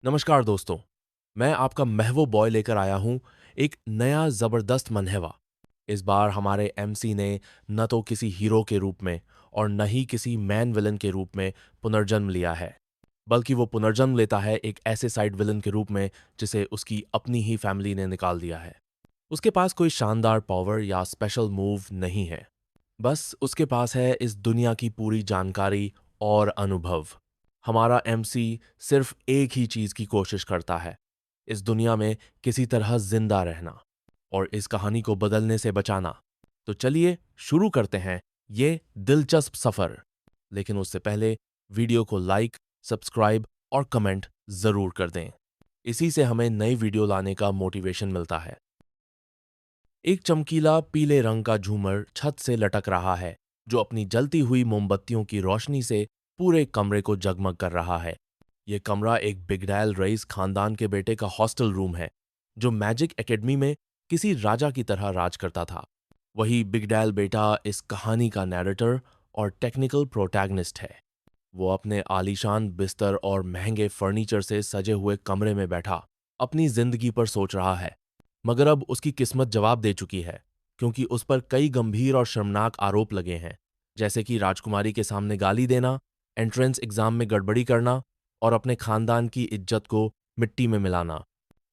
नमस्कार दोस्तों। मैं आपका महबूब बॉय लेकर आया हूँ एक नया ज़बरदस्त मनहवा। इस बार हमारे एमसी ने न तो किसी हीरो के रूप में और न ही किसी मैन विलन के रूप में पुनर्जन्म लिया है, बल्कि वो पुनर्जन्म लेता है एक ऐसे साइड विलन के रूप में जिसे उसकी अपनी ही फैमिली ने निकाल दिया है। उसके पास कोई शानदार पावर या स्पेशल मूव नहीं है, बस उसके पास है इस दुनिया की पूरी जानकारी और अनुभव। हमारा एमसी सिर्फ एक ही चीज की कोशिश करता है, इस दुनिया में किसी तरह जिंदा रहना और इस कहानी को बदलने से बचाना। तो चलिए शुरू करते हैं ये दिलचस्प सफर। लेकिन उससे पहले वीडियो को लाइक, सब्सक्राइब और कमेंट जरूर कर दें। इसी से हमें नई वीडियो लाने का मोटिवेशन मिलता है। एक चमकीला पीले रंग का झूमर छत से लटक रहा है, जो अपनी जलती हुई मोमबत्तियों की रोशनी से पूरे कमरे को जगमग कर रहा है। यह कमरा एक बिगडैल रईस खानदान के बेटे का हॉस्टल रूम है, जो मैजिक एकेडमी में किसी राजा की तरह राज करता था। वही बिगडैल बेटा इस कहानी का नैरेटर और टेक्निकल प्रोटैगनिस्ट है। वो अपने आलीशान बिस्तर और महंगे फर्नीचर से सजे हुए कमरे में बैठा अपनी जिंदगी पर सोच रहा है। मगर अब उसकी किस्मत जवाब दे चुकी है, क्योंकि उस पर कई गंभीर और शर्मनाक आरोप लगे हैं, जैसे कि राजकुमारी के सामने गाली देना, एंट्रेंस एग्जाम में गड़बड़ी करना और अपने खानदान की इज्जत को मिट्टी में मिलाना।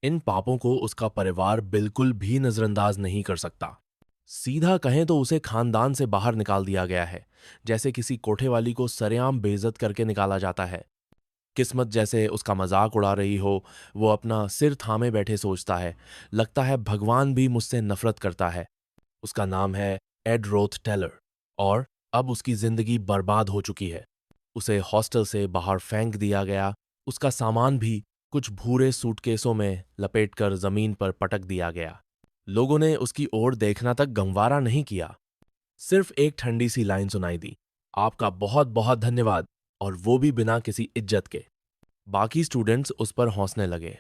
इन पापों को उसका परिवार बिल्कुल भी नजरअंदाज नहीं कर सकता। सीधा कहें तो उसे खानदान से बाहर निकाल दिया गया है, जैसे किसी कोठेवाली को सरेआम बेइज्जत करके निकाला जाता है। किस्मत जैसे उसका मजाक उड़ा रही हो। वो अपना सिर थामे बैठे सोचता है, लगता है भगवान भी मुझसे नफरत करता है। उसका नाम है एड रोथ टेलर और अब उसकी जिंदगी बर्बाद हो चुकी है। उसे हॉस्टल से बाहर फेंक दिया गया, उसका सामान भी कुछ भूरे सूटकेसों में लपेटकर जमीन पर पटक दिया गया। लोगों ने उसकी ओर देखना तक गंवारा नहीं किया। सिर्फ एक ठंडी सी लाइन सुनाई दी, आपका बहुत बहुत धन्यवाद, और वो भी बिना किसी इज्जत के। बाकी स्टूडेंट्स उस पर हंसने लगे।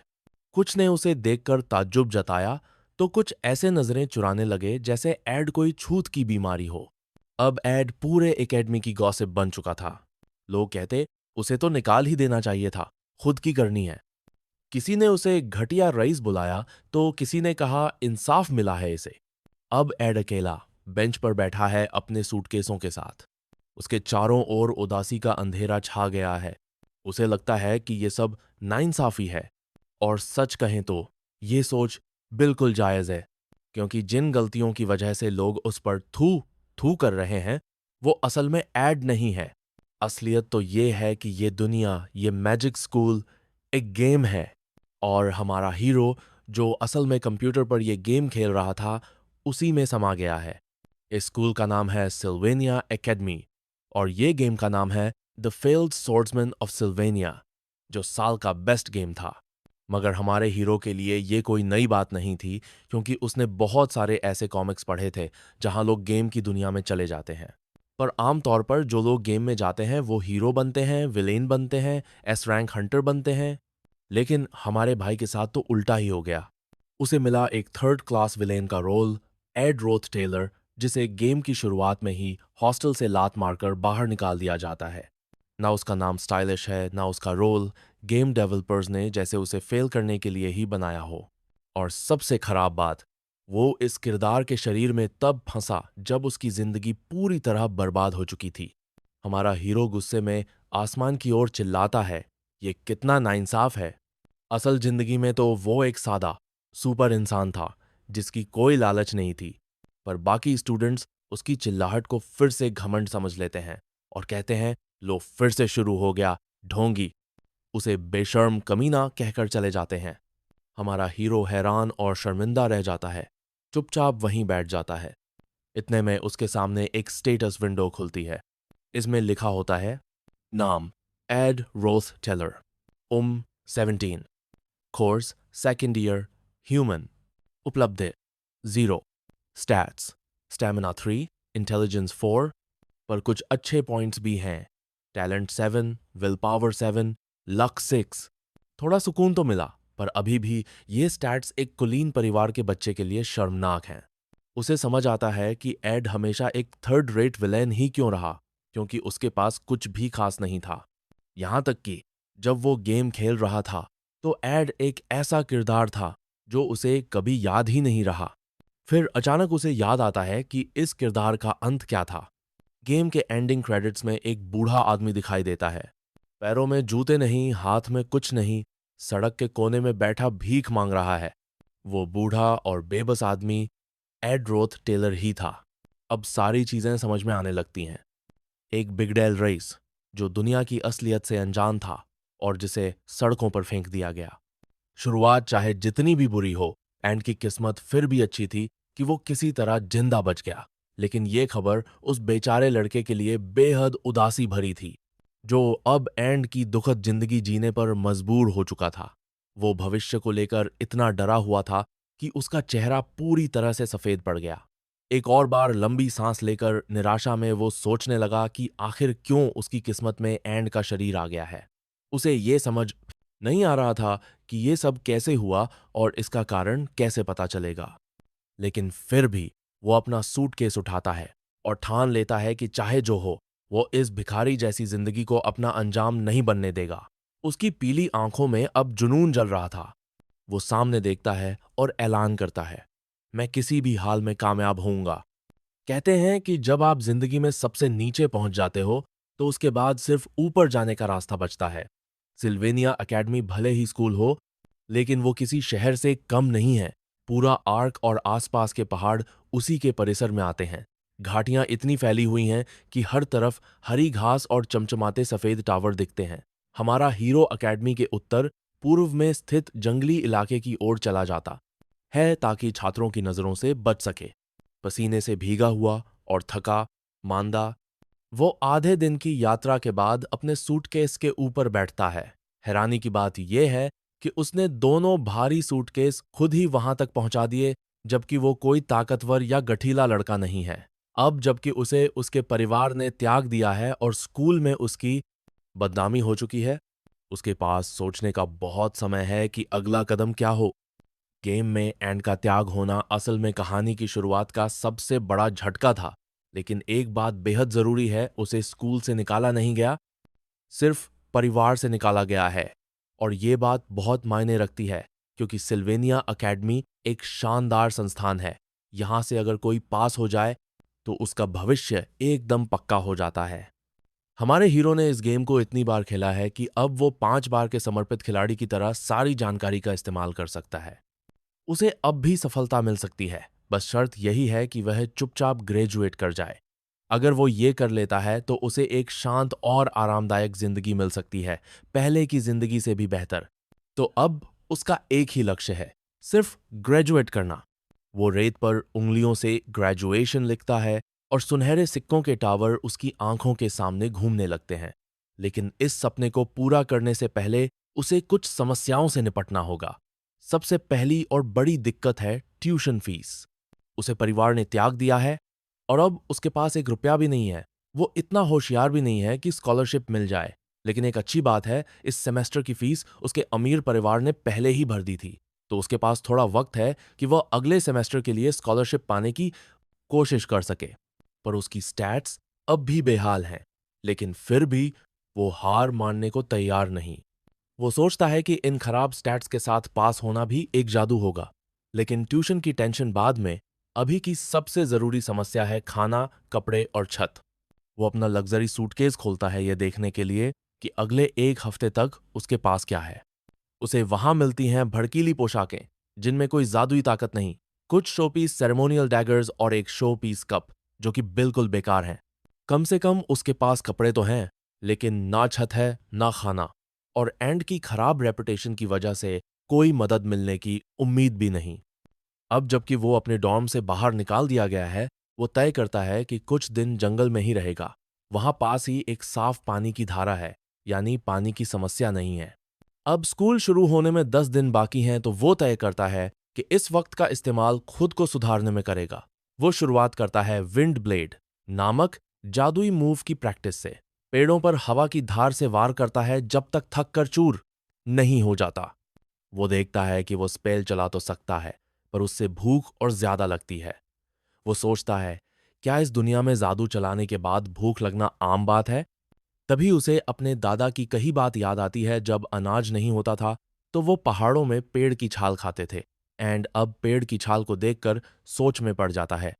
कुछ ने उसे देखकर ताज्जुब जताया, तो कुछ ऐसे नजरें चुराने लगे जैसे एड कोई छूत की बीमारी हो। अब एड पूरे एकेडमी की गॉसिप बन चुका था। लोग कहते, उसे तो निकाल ही देना चाहिए था, खुद की करनी है। किसी ने उसे घटिया रईस बुलाया, तो किसी ने कहा इंसाफ मिला है इसे। अब एड अकेला बेंच पर बैठा है अपने सूटकेसों के साथ। उसके चारों ओर उदासी का अंधेरा छा गया है। उसे लगता है कि ये सब नाइंसाफी है, और सच कहें तो ये सोच बिल्कुल जायज है, क्योंकि जिन गलतियों की वजह से लोग उस पर थू थू कर रहे हैं, वो असल में ऐड नहीं है। असलियत तो ये है कि ये दुनिया, ये मैजिक स्कूल एक गेम है, और हमारा हीरो जो असल में कंप्यूटर पर ये गेम खेल रहा था, उसी में समा गया है। इस स्कूल का नाम है सिल्वेनिया एकेडमी, और ये गेम का नाम है the failed swordsman of Sylvania, जो साल का बेस्ट गेम था। मगर हमारे हीरो के लिए ये कोई नई बात नहीं थी, क्योंकि उसने बहुत सारे ऐसे कॉमिक्स पढ़े थे जहां लोग गेम की दुनिया में चले जाते हैं। पर आमतौर पर जो लोग गेम में जाते हैं वो हीरो बनते हैं, विलेन बनते हैं, एस रैंक हंटर बनते हैं। लेकिन हमारे भाई के साथ तो उल्टा ही हो गया। उसे मिला एक थर्ड क्लास विलेन का रोल, एड रोथ टेलर, जिसे गेम की शुरुआत में ही हॉस्टल से लात मारकर बाहर निकाल दिया जाता है। ना उसका नाम स्टाइलिश है, ना उसका रोल गेम डेवलपर्स ने जैसे उसे फेल करने के लिए ही बनाया हो। और सबसे खराब बात, वो इस किरदार के शरीर में तब फंसा जब उसकी जिंदगी पूरी तरह बर्बाद हो चुकी थी। हमारा हीरो गुस्से में आसमान की ओर चिल्लाता है, ये कितना नाइंसाफ है। असल जिंदगी में तो वो एक सादा सुपर इंसान था, जिसकी कोई लालच नहीं थी। पर बाकी स्टूडेंट्स उसकी चिल्लाहट को फिर से घमंड समझ लेते हैं और कहते हैं, लो फिर से शुरू हो गया ढोंगी। उसे बेशर्म कमीना कहकर चले जाते हैं। हमारा हीरो हैरान और शर्मिंदा रह जाता है, चुपचाप वहीं बैठ जाता है। इतने में उसके सामने एक स्टेटस विंडो खुलती है। इसमें लिखा होता है, नाम एड रोथ टेलर, उम्र 17, कोर्स सेकेंड ईयर ह्यूमन, उपलब्धि 0, स्टैट्स स्टैमिना 3, इंटेलिजेंस 4, पर कुछ अच्छे पॉइंट्स भी हैं, टैलेंट 7, विल पावर 7, लक 6। थोड़ा सुकून तो मिला, पर अभी भी ये स्टैट्स एक कुलीन परिवार के बच्चे के लिए शर्मनाक हैं। उसे समझ आता है कि एड हमेशा एक थर्ड रेट विलेन ही क्यों रहा, क्योंकि उसके पास कुछ भी खास नहीं था। यहां तक कि जब वो गेम खेल रहा था, तो एड एक ऐसा किरदार था जो उसे कभी याद ही नहीं रहा। फिर अचानक उसे याद आता है कि इस किरदार का अंत क्या था। गेम के एंडिंग क्रेडिट्स में एक बूढ़ा आदमी दिखाई देता है। पैरों में जूते नहीं, हाथ में कुछ नहीं, सड़क के कोने में बैठा भीख मांग रहा है। वो बूढ़ा और बेबस आदमी एड रोथ टेलर ही था। अब सारी चीजें समझ में आने लगती हैं। एक बिगडेल रईस जो दुनिया की असलियत से अनजान था और जिसे सड़कों पर फेंक दिया गया। शुरुआत चाहे जितनी भी बुरी हो, एंड की किस्मत फिर भी अच्छी थी कि वो किसी तरह जिंदा बच गया। लेकिन ये खबर उस बेचारे लड़के के लिए बेहद उदासी भरी थी, जो अब एंड की दुखद जिंदगी जीने पर मजबूर हो चुका था। वो भविष्य को लेकर इतना डरा हुआ था कि उसका चेहरा पूरी तरह से सफेद पड़ गया। एक और बार लंबी सांस लेकर निराशा में वो सोचने लगा कि आखिर क्यों उसकी किस्मत में एंड का शरीर आ गया है। उसे ये समझ नहीं आ रहा था कि ये सब कैसे हुआ और इसका कारण कैसे पता चलेगा। लेकिन फिर भी वो अपना सूटकेस उठाता है और ठान लेता है कि चाहे जो हो, वो इस भिखारी जैसी जिंदगी को अपना अंजाम नहीं बनने देगा। उसकी पीली आंखों में अब जुनून जल रहा था। वो सामने देखता है और ऐलान करता है, मैं किसी भी हाल में कामयाब होऊंगा। कहते हैं कि जब आप जिंदगी में सबसे नीचे पहुंच जाते हो तो उसके बाद सिर्फ ऊपर जाने का रास्ता बचता है। सिल्वेनिया एकेडमी भले ही स्कूल हो, लेकिन वो किसी शहर से कम नहीं है। पूरा आर्क और आसपास के पहाड़ उसी के परिसर में आते हैं। घाटियां इतनी फैली हुई हैं कि हर तरफ हरी घास और चमचमाते सफेद टावर दिखते हैं। हमारा हीरो एकेडमी के उत्तर पूर्व में स्थित जंगली इलाके की ओर चला जाता है ताकि छात्रों की नजरों से बच सके। पसीने से भीगा हुआ और थका मांदा, वो आधे दिन की यात्रा के बाद अपने सूटकेस के ऊपर बैठता है। हैरानी की बात यह है कि उसने दोनों भारी सूटकेस खुद ही वहां तक पहुंचा दिए, जबकि वो कोई ताकतवर या गठीला लड़का नहीं है। अब जबकि उसे उसके परिवार ने त्याग दिया है और स्कूल में उसकी बदनामी हो चुकी है, उसके पास सोचने का बहुत समय है कि अगला कदम क्या हो। गेम में एंड का त्याग होना असल में कहानी की शुरुआत का सबसे बड़ा झटका था। लेकिन एक बात बेहद जरूरी है, उसे स्कूल से निकाला नहीं गया, सिर्फ परिवार से निकाला गया है। और ये बात बहुत मायने रखती है, क्योंकि सिल्वेनिया एकेडमी एक शानदार संस्थान है। यहां से अगर कोई पास हो जाए तो उसका भविष्य एकदम पक्का हो जाता है। हमारे हीरो ने इस गेम को इतनी बार खेला है कि अब वो 5 बार के समर्पित खिलाड़ी की तरह सारी जानकारी का इस्तेमाल कर सकता है। उसे अब भी सफलता मिल सकती है, बस शर्त यही है कि वह चुपचाप ग्रेजुएट कर जाए। अगर वो ये कर लेता है तो उसे एक शांत और आरामदायक जिंदगी मिल सकती है, पहले की जिंदगी से भी बेहतर। तो अब उसका एक ही लक्ष्य है, सिर्फ ग्रेजुएट करना। वो रेत पर उंगलियों से ग्रेजुएशन लिखता है और सुनहरे सिक्कों के टावर उसकी आंखों के सामने घूमने लगते हैं। लेकिन इस सपने को पूरा करने से पहले उसे कुछ समस्याओं से निपटना होगा। सबसे पहली और बड़ी दिक्कत है ट्यूशन फीस। उसे परिवार ने त्याग दिया है और अब उसके पास एक रुपया भी नहीं है। वो इतना होशियार भी नहीं है कि स्कॉलरशिप मिल जाए। लेकिन एक अच्छी बात है, इस सेमेस्टर की फीस उसके अमीर परिवार ने पहले ही भर दी थी, तो उसके पास थोड़ा वक्त है कि वह अगले सेमेस्टर के लिए स्कॉलरशिप पाने की कोशिश कर सके। पर उसकी स्टैट्स अब भी बेहाल हैं, लेकिन फिर भी वो हार मानने को तैयार नहीं। वो सोचता है कि इन खराब स्टैट्स के साथ पास होना भी एक जादू होगा। लेकिन ट्यूशन की टेंशन बाद में, अभी की सबसे जरूरी समस्या है खाना, कपड़े और छत। वो अपना लग्जरी सूटकेस खोलता है यह देखने के लिए कि अगले एक हफ्ते तक उसके पास क्या है। उसे वहां मिलती हैं भड़कीली पोशाकें जिनमें कोई जादुई ताकत नहीं, कुछ शोपीस सेरेमोनियल डैगर्स और एक शो पीस कप जो कि बिल्कुल बेकार हैं। कम से कम उसके पास कपड़े तो हैं, लेकिन ना छत है ना खाना, और एंड की खराब रेपुटेशन की वजह से कोई मदद मिलने की उम्मीद भी नहीं। अब जबकि वो अपने डॉर्म से बाहर निकाल दिया गया है, वो तय करता है कि कुछ दिन जंगल में ही रहेगा। वहां पास ही एक साफ पानी की धारा है, यानी पानी की समस्या नहीं है। अब स्कूल शुरू होने में 10 दिन बाकी हैं, तो वो तय करता है कि इस वक्त का इस्तेमाल खुद को सुधारने में करेगा। वो शुरुआत करता है विंड ब्लेड नामक जादुई मूव की प्रैक्टिस से। पेड़ों पर हवा की धार से वार करता है जब तक थक कर चूर नहीं हो जाता। वो देखता है कि वो स्पेल चला तो सकता है, पर उससे भूख और ज्यादा लगती है। वो सोचता है, क्या इस दुनिया में जादू चलाने के बाद भूख लगना आम बात है? तभी उसे अपने दादा की कही बात याद आती है, जब अनाज नहीं होता था तो वो पहाड़ों में पेड़ की छाल खाते थे एंड अब पेड़ की छाल को देखकर सोच में पड़ जाता है।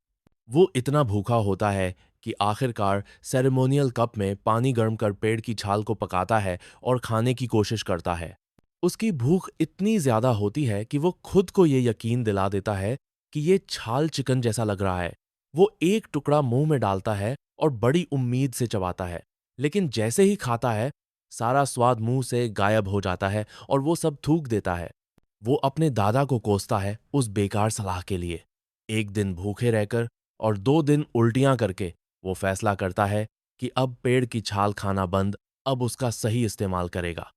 वो इतना भूखा होता है कि आखिरकार सेरेमोनियल कप में पानी गर्म कर पेड़ की छाल को पकाता है और खाने की कोशिश करता है। उसकी भूख इतनी ज्यादा होती है कि वो खुद को ये यकीन दिला देता है कि ये छाल चिकन जैसा लग रहा है। वो एक टुकड़ा मुंह में डालता है और बड़ी उम्मीद से चबाता है, लेकिन जैसे ही खाता है सारा स्वाद मुंह से गायब हो जाता है और वो सब थूक देता है। वो अपने दादा को कोसता है उस बेकार सलाह के लिए। एक दिन भूखे रहकर और 2 दिन उल्टियां करके वो फैसला करता है कि अब पेड़ की छाल खाना बंद, अब उसका सही इस्तेमाल करेगा।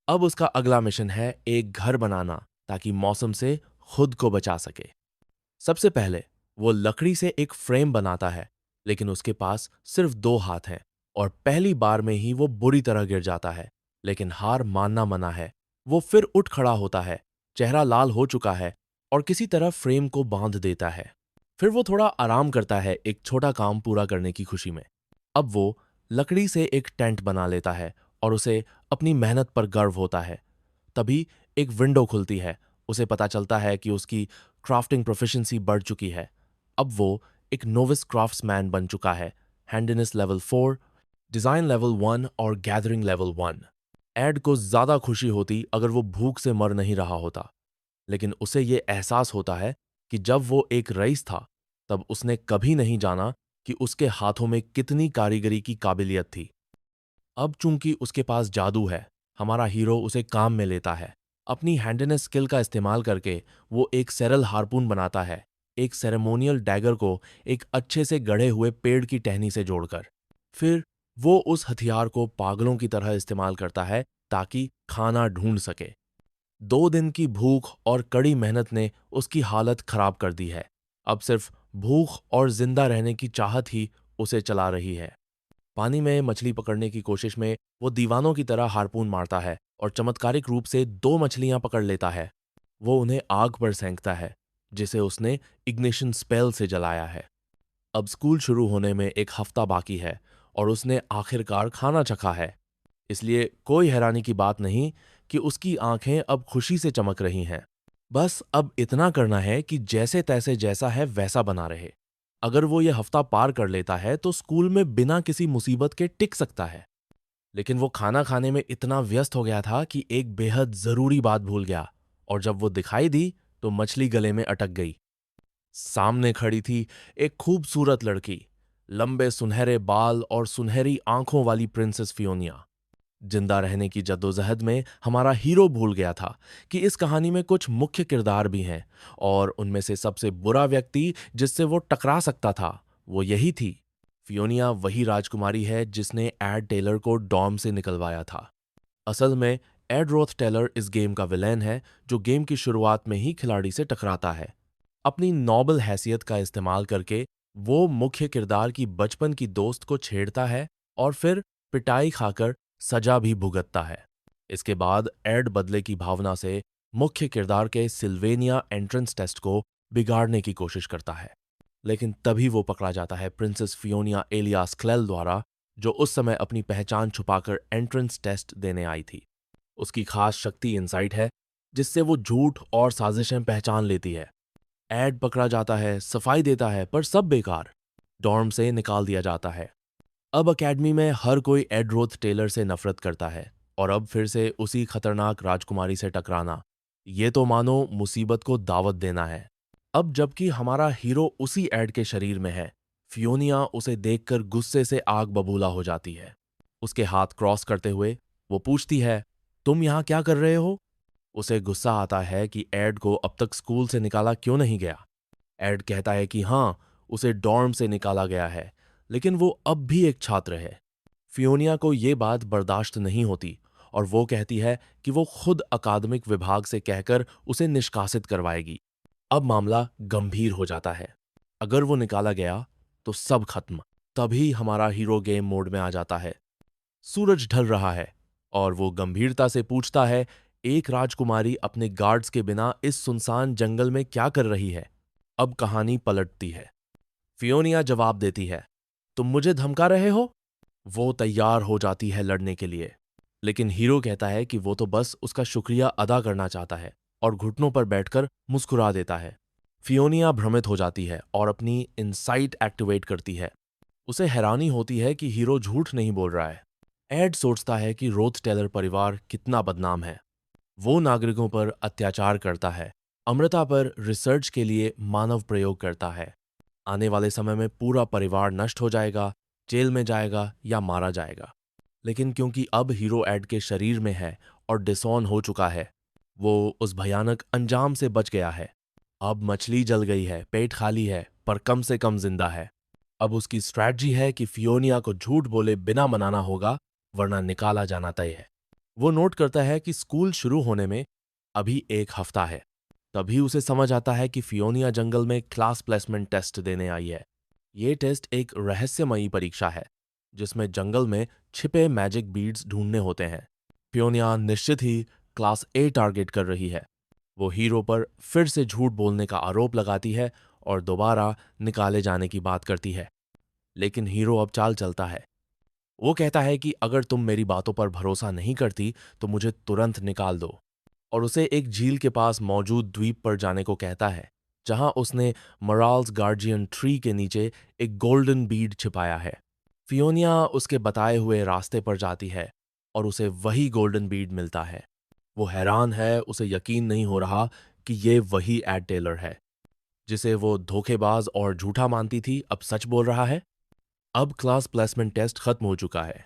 अब उसका अगला मिशन है एक घर बनाना ताकि मौसम से खुद को बचा सके। सबसे पहले वो लकड़ी से एक फ्रेम बनाता है, लेकिन उसके पास सिर्फ 2 हाथ हैं और पहली बार में ही वो बुरी तरह गिर जाता है। लेकिन हार मानना मना है। वो फिर उठ खड़ा होता है, चेहरा लाल हो चुका है और किसी तरह फ्रेम को बांध देता है। फिर वो थोड़ा आराम करता है एक छोटा काम पूरा करने की खुशी में। अब वो लकड़ी से एक टेंट बना लेता है और उसे अपनी मेहनत पर गर्व होता है। तभी एक विंडो खुलती है। उसे पता चलता है कि उसकी क्राफ्टिंग प्रोफिशिएंसी बढ़ चुकी है। अब वो एक नोविस क्राफ्ट्समैन बन चुका है। हैंडीनेस लेवल 4, डिजाइन लेवल 1 और गैदरिंग लेवल 1। एड को ज्यादा खुशी होती अगर वो भूख से मर नहीं रहा होता, लेकिन उसे ये एहसास होता है कि जब वो एक रईस था तब उसने कभी नहीं जाना कि उसके हाथों में कितनी कारीगरी की काबिलियत थी। अब चूंकि उसके पास जादू है, हमारा हीरो उसे काम में लेता है। अपनी हैंडीनेस स्किल का इस्तेमाल करके वो एक सेरल हार्पून बनाता है, एक सेरेमोनियल डैगर को एक अच्छे से गढ़े हुए पेड़ की टहनी से जोड़कर। फिर वो उस हथियार को पागलों की तरह इस्तेमाल करता है ताकि खाना ढूंढ सके। 2 दिन की भूख और कड़ी मेहनत ने उसकी हालत खराब कर दी है। अब सिर्फ भूख और जिंदा रहने की चाहत ही उसे चला रही है। पानी में मछली पकड़ने की कोशिश में वो दीवानों की तरह हार्पून मारता है और चमत्कारिक रूप से 2 मछलियां पकड़ लेता है। वो उन्हें आग पर सेंकता है, जिसे उसने इग्निशन स्पेल से जलाया है। अब स्कूल शुरू होने में एक हफ्ता बाकी है और उसने आखिरकार खाना चखा है। इसलिए कोई हैरानी की बात नहीं कि उसकी आंखें अब खुशी से चमक रही हैं। बस अब इतना करना है कि जैसे तैसे जैसा है वैसा बना रहे। अगर वो ये हफ्ता पार कर लेता है तो स्कूल में बिना किसी मुसीबत के टिक सकता है। लेकिन वो खाना खाने में इतना व्यस्त हो गया था कि एक बेहद जरूरी बात भूल गया, और जब वो दिखाई दी तो मछली गले में अटक गई। सामने खड़ी थी एक खूबसूरत लड़की, लंबे सुनहरे बाल और सुनहरी आंखों वाली प्रिंसेस फियोनिया। जिंदा रहने की जद्दोजहद में हमारा हीरो भूल गया था कि इस कहानी में कुछ मुख्य किरदार भी हैं, और उनमें से सबसे बुरा व्यक्ति जिससे वो टकरा सकता था वो यही थी। फियोनिया वही राजकुमारी है जिसने एड टेलर को डॉर्म से निकलवाया था। असल में एड रोथ टेलर इस गेम का विलेन है, जो गेम की शुरुआत में ही खिलाड़ी से टकराता है। अपनी नोबल हैसियत का इस्तेमाल करके वो मुख्य किरदार की बचपन की दोस्त को छेड़ता है और फिर पिटाई खाकर सजा भी भुगतता है। इसके बाद एड बदले की भावना से मुख्य किरदार के सिल्वेनिया एंट्रेंस टेस्ट को बिगाड़ने की कोशिश करता है, लेकिन तभी वो पकड़ा जाता है प्रिंसेस फियोनिया एलियास क्लेल द्वारा, जो उस समय अपनी पहचान छुपाकर एंट्रेंस टेस्ट देने आई थी। उसकी खास शक्ति इंसाइट है, जिससे वो झूठ और साजिशें पहचान लेती है। एड पकड़ा जाता है, सफाई देता है, पर सब बेकार। डॉर्म से निकाल दिया जाता है। अब अकेडमी में हर कोई एड रोथ टेलर से नफरत करता है, और अब फिर से उसी खतरनाक राजकुमारी से टकराना, ये तो मानो मुसीबत को दावत देना है। अब जबकि हमारा हीरो उसी एड के शरीर में है, फियोनिया उसे देखकर गुस्से से आग बबूला हो जाती है। उसके हाथ क्रॉस करते हुए वो पूछती है, तुम यहां क्या कर रहे हो? उसे गुस्सा आता है कि एड को अब तक स्कूल से निकाला क्यों नहीं गया। एड कहता है कि हाँ, उसे डॉर्म से निकाला गया है, लेकिन वो अब भी एक छात्र है। फियोनिया को ये बात बर्दाश्त नहीं होती और वो कहती है कि वो खुद अकादमिक विभाग से कहकर उसे निष्कासित करवाएगी। अब मामला गंभीर हो जाता है। अगर वो निकाला गया तो सब खत्म। तभी हमारा हीरो गेम मोड में आ जाता है। सूरज ढल रहा है और वो गंभीरता से पूछता है, एक राजकुमारी अपने गार्ड्स के बिना इस सुनसान जंगल में क्या कर रही है? अब कहानी पलटती है। फियोनिया जवाब देती है, तुम मुझे धमका रहे हो? वो तैयार हो जाती है लड़ने के लिए। लेकिन हीरो कहता है कि वो तो बस उसका शुक्रिया अदा करना चाहता है और घुटनों पर बैठकर मुस्कुरा देता है। फियोनिया भ्रमित हो जाती है और अपनी इनसाइट एक्टिवेट करती है। उसे हैरानी होती है कि हीरो झूठ नहीं बोल रहा है। एड सोचता है कि रोथ टेलर परिवार कितना बदनाम है। वो नागरिकों पर अत्याचार करता है, अमृता पर रिसर्च के लिए मानव प्रयोग करता है। आने वाले समय में पूरा परिवार नष्ट हो जाएगा, जेल में जाएगा या मारा जाएगा। लेकिन क्योंकि अब हीरो एड के शरीर में है और डिसऑन हो चुका है, वो उस भयानक अंजाम से बच गया है। अब मछली जल गई है, पेट खाली है, पर कम से कम जिंदा है। अब उसकी स्ट्रैटेजी है कि फियोनिया को झूठ बोले बिना मनाना होगा, वरना निकाला जाना तय है। वो नोट करता है कि स्कूल शुरू होने में अभी एक हफ्ता है। तभी उसे समझ आता है कि फियोनिया जंगल में क्लास प्लेसमेंट टेस्ट देने आई है। ये टेस्ट एक रहस्यमयी परीक्षा है जिसमें जंगल में छिपे मैजिक बीड्स ढूंढने होते हैं। फियोनिया निश्चित ही क्लास ए टारगेट कर रही है। वो हीरो पर फिर से झूठ बोलने का आरोप लगाती है और दोबारा निकाले जाने की बात करती है। लेकिन हीरो अब चाल चलता है। वो कहता है कि अगर तुम मेरी बातों पर भरोसा नहीं करती तो मुझे तुरंत निकाल दो, और उसे एक झील के पास मौजूद द्वीप पर जाने को कहता है जहां उसने मराल्स गार्जियन ट्री के नीचे एक गोल्डन बीड छिपाया है। फियोनिया उसके बताए हुए रास्ते पर जाती है और उसे वही गोल्डन बीड मिलता है। वो हैरान है, उसे यकीन नहीं हो रहा कि ये वही एड टेलर है जिसे वो धोखेबाज और झूठा मानती थी, अब सच बोल रहा है। अब क्लास प्लेसमेंट टेस्ट खत्म हो चुका है।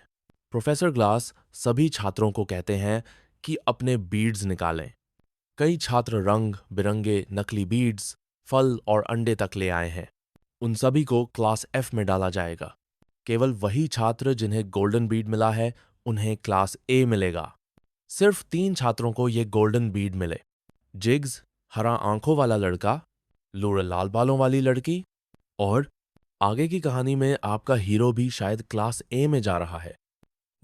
प्रोफेसर ग्लास सभी छात्रों को कहते हैं कि अपने बीड्स निकालें। कई छात्र रंग बिरंगे नकली बीड्स, फल और अंडे तक ले आए हैं। उन सभी को क्लास एफ में डाला जाएगा। केवल वही छात्र जिन्हें गोल्डन बीड मिला है, उन्हें क्लास ए मिलेगा। सिर्फ 3 छात्रों को ये गोल्डन बीड मिले। जिग्स, हरा आंखों वाला लड़का, लोरल लाल बालों वाली लड़की, और आगे की कहानी में आपका हीरो भी शायद क्लास ए में जा रहा है।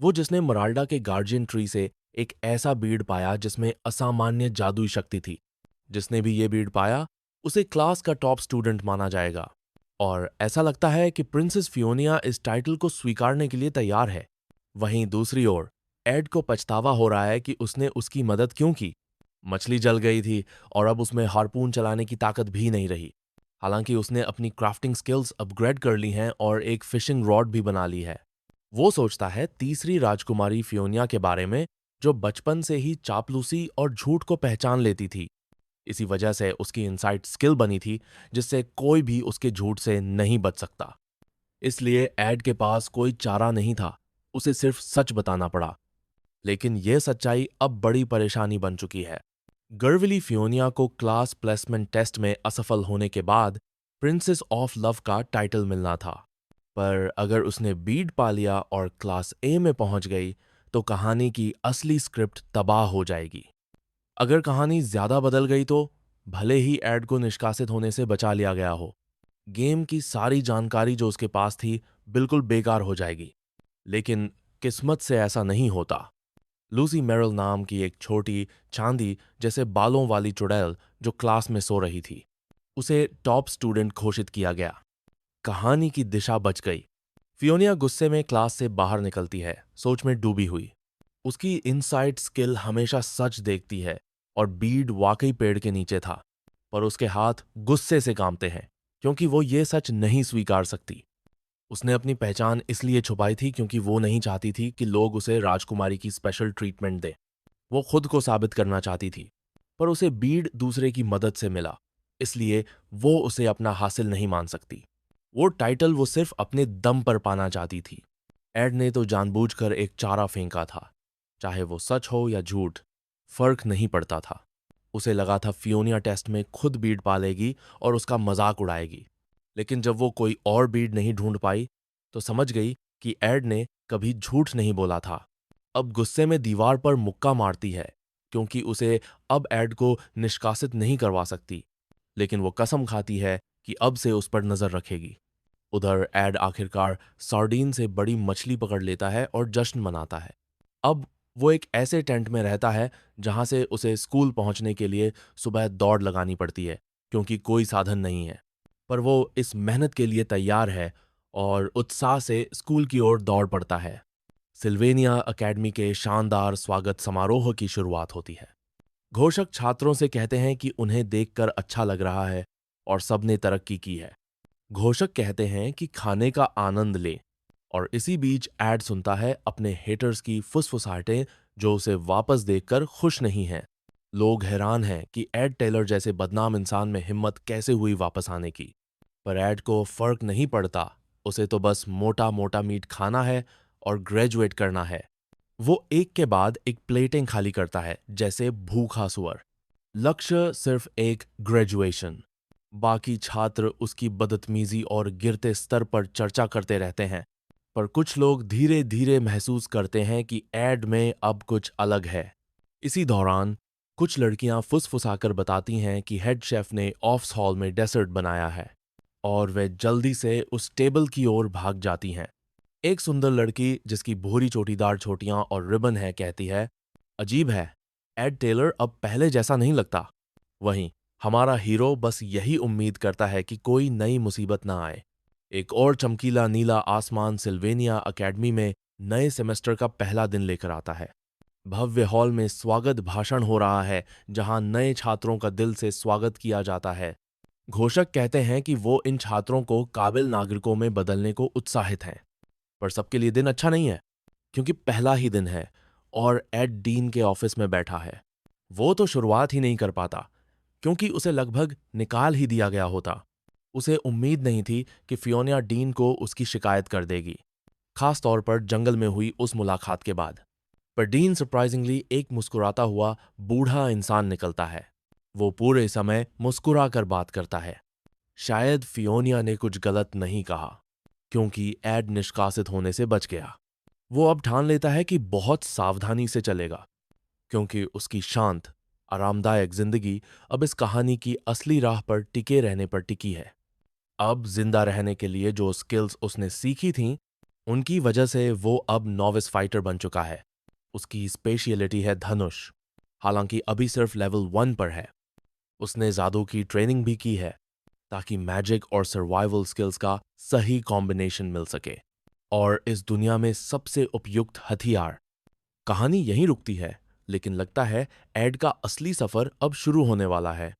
वो जिसने मराल्डा के गार्जियन ट्री से एक ऐसा बीड पाया जिसमें असामान्य जादुई शक्ति थी। जिसने भी ये बीड पाया उसे क्लास का टॉप स्टूडेंट माना जाएगा। और ऐसा लगता है कि प्रिंसेस फियोनिया इस टाइटल को स्वीकारने के लिए तैयार है। वहीं दूसरी ओर एड को पछतावा हो रहा है कि उसने उसकी मदद क्यों की। मछली जल गई थी और अब उसमें हार्पून चलाने की ताकत भी नहीं रही। हालांकि उसने अपनी क्राफ्टिंग स्किल्स अपग्रेड कर ली हैं और एक फिशिंग रॉड भी बना ली है। वो सोचता है तीसरी राजकुमारी फियोनिया के बारे में, जो बचपन से ही चापलूसी और झूठ को पहचान लेती थी। इसी वजह से उसकी इनसाइट स्किल बनी थी जिससे कोई भी उसके झूठ से नहीं बच सकता। इसलिए एड के पास कोई चारा नहीं था, उसे सिर्फ सच बताना पड़ा। लेकिन यह सच्चाई अब बड़ी परेशानी बन चुकी है। गर्विली फियोनिया को क्लास प्लेसमेंट टेस्ट में असफल होने के बाद प्रिंसेस ऑफ लव का टाइटल मिलना था। पर अगर उसने बीड पा लिया और क्लास ए में पहुंच गई तो कहानी की असली स्क्रिप्ट तबाह हो जाएगी। अगर कहानी ज्यादा बदल गई तो भले ही एड को निष्कासित होने से बचा लिया गया हो, गेम की सारी जानकारी जो उसके पास थी बिल्कुल बेकार हो जाएगी। लेकिन किस्मत से ऐसा नहीं होता। लूसी मेरल नाम की एक छोटी चांदी जैसे बालों वाली चुड़ैल जो क्लास में सो रही थी, उसे टॉप स्टूडेंट घोषित किया गया। कहानी की दिशा बच गई। फियोनिया गुस्से में क्लास से बाहर निकलती है, सोच में डूबी हुई। उसकी इनसाइट स्किल हमेशा सच देखती है और बीड वाकई पेड़ के नीचे था। पर उसके हाथ गुस्से से कांपते हैं क्योंकि वो ये सच नहीं स्वीकार सकती। उसने अपनी पहचान इसलिए छुपाई थी क्योंकि वो नहीं चाहती थी कि लोग उसे राजकुमारी की स्पेशल ट्रीटमेंट दें। वो खुद को साबित करना चाहती थी। पर उसे बीड दूसरे की मदद से मिला, इसलिए वो उसे अपना हासिल नहीं मान सकती। वो टाइटल वो सिर्फ अपने दम पर पाना चाहती थी। एड ने तो जानबूझकर एक चारा फेंका था। चाहे वो सच हो या झूठ, फर्क नहीं पड़ता था। उसे लगा था फियोनिया टेस्ट में खुद बीड पालेगी और उसका मजाक उड़ाएगी। लेकिन जब वो कोई और बीड नहीं ढूंढ पाई तो समझ गई कि एड ने कभी झूठ नहीं बोला था। अब गुस्से में दीवार पर मुक्का मारती है क्योंकि उसे अब एड को निष्कासित नहीं करवा सकती। लेकिन वो कसम खाती है कि अब से उस पर नजर रखेगी। उधर एड आखिरकार सार्डीन से बड़ी मछली पकड़ लेता है और जश्न मनाता है। अब वो एक ऐसे टेंट में रहता है जहां से उसे स्कूल पहुंचने के लिए सुबह दौड़ लगानी पड़ती है क्योंकि कोई साधन नहीं है। पर वो इस मेहनत के लिए तैयार है और उत्साह से स्कूल की ओर दौड़ पड़ता है। सिल्वेनिया अकेडमी के शानदार स्वागत समारोह की शुरुआत होती है। घोषक छात्रों से कहते हैं कि उन्हें देखकर अच्छा लग रहा है और सबने तरक्की की है। घोषक कहते हैं कि खाने का आनंद लें और इसी बीच एड सुनता है अपने हेटर्स की फुसफुसाहटें जो उसे वापस देखकर खुश नहीं हैं। लोग हैरान हैं कि एड टेलर जैसे बदनाम इंसान में हिम्मत कैसे हुई वापस आने की। पर एड को फर्क नहीं पड़ता, उसे तो बस मोटा मोटा मीट खाना है और ग्रेजुएट करना है। वो एक के बाद एक प्लेटें खाली करता है जैसे भूखा सुअर। लक्ष्य सिर्फ एक ग्रेजुएशन। बाकी छात्र उसकी बदतमीजी और गिरते स्तर पर चर्चा करते रहते हैं, पर कुछ लोग धीरे धीरे महसूस करते हैं कि एड में अब कुछ अलग है। इसी दौरान कुछ लड़कियां फुसफुसाकर बताती हैं कि हेड शेफ ने ऑफ्स हॉल में डेसर्ट बनाया है और वे जल्दी से उस टेबल की ओर भाग जाती हैं। एक सुंदर लड़की जिसकी भूरी चोटीदार छोटियां और रिबन है कहती है, अजीब है, एड टेलर अब पहले जैसा नहीं लगता। वहीं हमारा हीरो बस यही उम्मीद करता है कि कोई नई मुसीबत ना आए। एक और चमकीला नीला आसमान सिल्वेनिया अकेडमी में नए सेमेस्टर का पहला दिन लेकर आता है। भव्य हॉल में स्वागत भाषण हो रहा है जहां नए छात्रों का दिल से स्वागत किया जाता है। घोषक कहते हैं कि वो इन छात्रों को काबिल नागरिकों में बदलने को उत्साहित हैं। पर सबके लिए दिन अच्छा नहीं है, क्योंकि पहला ही दिन है और एड डीन के ऑफिस में बैठा है। वो तो शुरुआत ही नहीं कर पाता, क्योंकि उसे लगभग निकाल ही दिया गया होता। उसे उम्मीद नहीं थी कि फियोना डीन को उसकी शिकायत कर देगी, खास तौर पर जंगल में हुई उस मुलाकात के बाद। पर डीन सरप्राइजिंगली एक मुस्कुराता हुआ बूढ़ा इंसान निकलता है। वो पूरे समय मुस्कुरा कर बात करता है। शायद फियोनिया ने कुछ गलत नहीं कहा, क्योंकि एड निष्कासित होने से बच गया। वो अब ठान लेता है कि बहुत सावधानी से चलेगा, क्योंकि उसकी शांत, आरामदायक जिंदगी अब इस कहानी की असली राह पर टिके रहने पर टिकी है। अब जिंदा रहने के लिए जो स्किल्स उसने सीखी थीं, उनकी वजह से वो अब नॉविस फाइटर बन चुका है। उसकी स्पेशलिटी है धनुष, हालांकि अभी सिर्फ लेवल 1 पर है। उसने जादू की ट्रेनिंग भी की है ताकि मैजिक और सर्वाइवल स्किल्स का सही कॉम्बिनेशन मिल सके। और इस दुनिया में सबसे उपयुक्त हथियार। कहानी यहीं रुकती है, लेकिन लगता है एड का असली सफर अब शुरू होने वाला है।